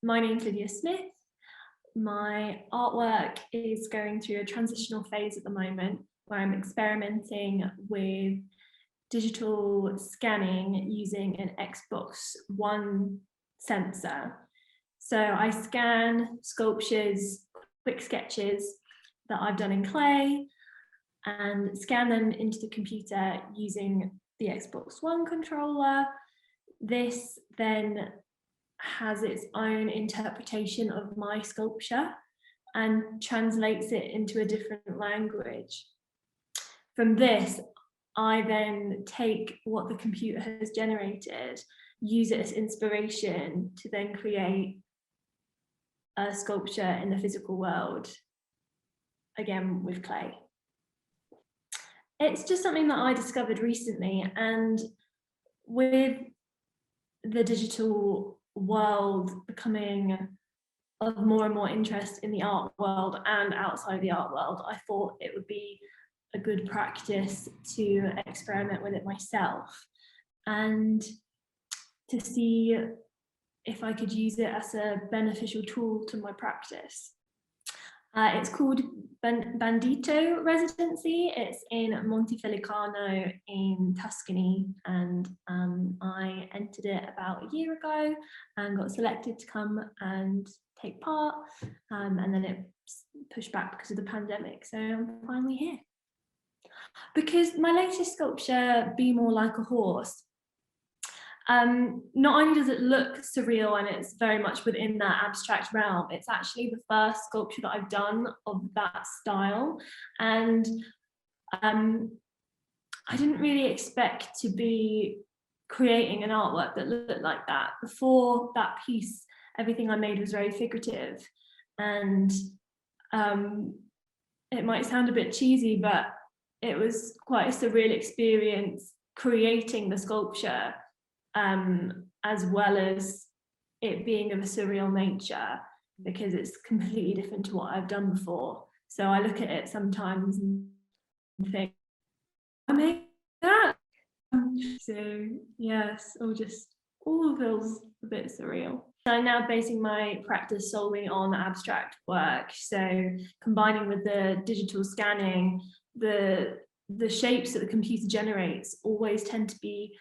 my name's Lydia Smith. My artwork is going through a transitional phase at the moment where I'm experimenting with digital scanning using an Xbox One sensor. So I scan sculptures, quick sketches that I've done in clay and scan them into the computer using the Xbox One controller. This then has its own interpretation of my sculpture and translates it into a different language. From this, I then take what the computer has generated, use it as inspiration to then create a sculpture in the physical world, again with clay. It's just something that I discovered recently, and with the digital world becoming of more and more interest in the art world and outside the art world, I thought it would be a good practice to experiment with it myself and to see if I could use it as a beneficial tool to my practice. It's called Bandito Residency. It's in Montefelicano in Tuscany, and I entered it about a year ago and got selected to come and take part, and then it pushed back because of the pandemic, so I'm finally here. Because my latest sculpture, Be More Like a Horse, not only does it look surreal and it's very much within that abstract realm, it's actually the first sculpture that I've done of that style, and I didn't really expect to be creating an artwork that looked like that. Before that piece, everything I made was very figurative, and it might sound a bit cheesy, but it was quite a surreal experience creating the sculpture, as well as it being of a surreal nature, because it's completely different to what I've done before. So I look at it sometimes and think, I made that. So yes, all feels a bit surreal. I'm now basing my practice solely on abstract work. So combining with the digital scanning, the shapes that the computer generates always tend to be,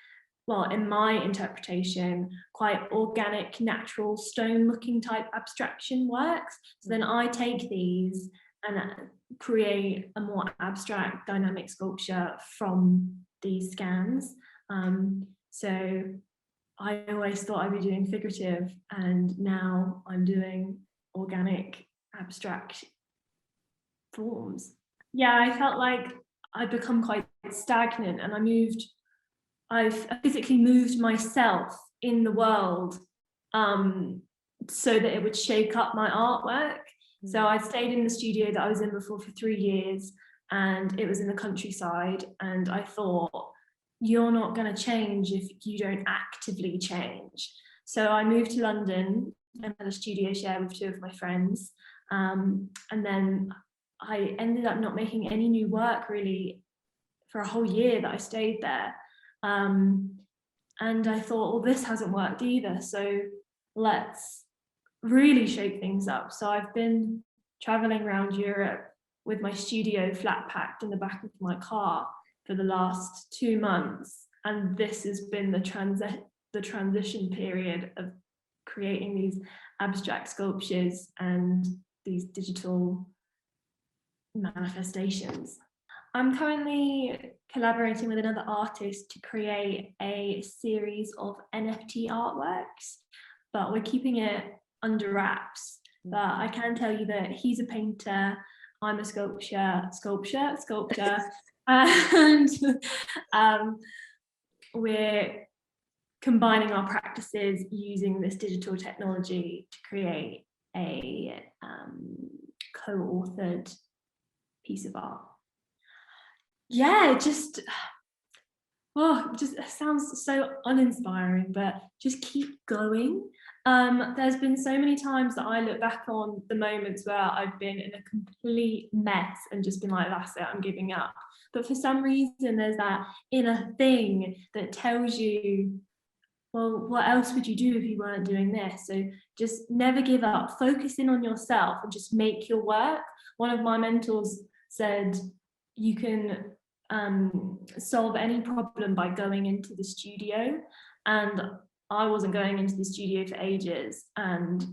well, in my interpretation, quite organic, natural, stone-looking type abstraction works. So then I take these and create a more abstract, dynamic sculpture from these scans. So I always thought I'd be doing figurative, and now I'm doing organic, abstract forms. Yeah, I felt like I'd become quite stagnant, and I've physically moved myself in the world so that it would shake up my artwork. So I stayed in the studio that I was in before for 3 years, and it was in the countryside, and I thought, you're not going to change if you don't actively change. So I moved to London and had a studio share with 2 of my friends, and then I ended up not making any new work really for a whole year that I stayed there. And I thought, well, this hasn't worked either, so let's really shake things up. So I've been traveling around Europe with my studio flat packed in the back of my car for the last 2 months, and this has been the transition period of creating these abstract sculptures and these digital manifestations. I'm currently collaborating with another artist to create a series of NFT artworks, but we're keeping it under wraps. But I can tell you that he's a painter, I'm a sculptor, and we're combining our practices using this digital technology to create a co-authored piece of art. Yeah, it just sounds so uninspiring, but just keep going. There's been so many times that I look back on the moments where I've been in a complete mess and just been like, that's it, I'm giving up. But for some reason, there's that inner thing that tells you, well, what else would you do if you weren't doing this? So just never give up, focus in on yourself and just make your work. One of my mentors said, you can solve any problem by going into the studio. And I wasn't going into the studio for ages, and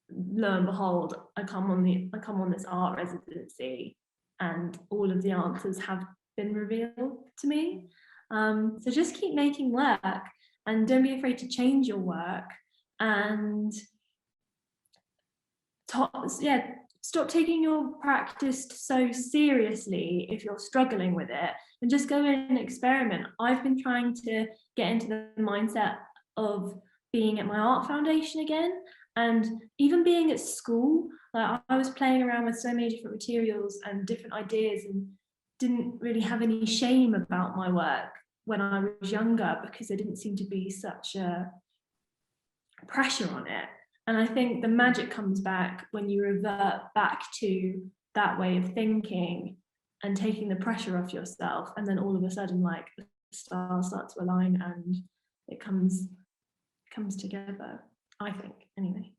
lo and behold, I come on this art residency, and all of the answers have been revealed to me. So just keep making work, and don't be afraid to change your work, and stop taking your practice so seriously if you're struggling with it, and just go in and experiment. I've been trying to get into the mindset of being at my art foundation again, and even being at school. Like, I was playing around with so many different materials and different ideas, and didn't really have any shame about my work when I was younger, because there didn't seem to be such a pressure on it. And I think the magic comes back when you revert back to that way of thinking and taking the pressure off yourself, and then all of a sudden, like, the stars start to align and it comes together, I think, anyway.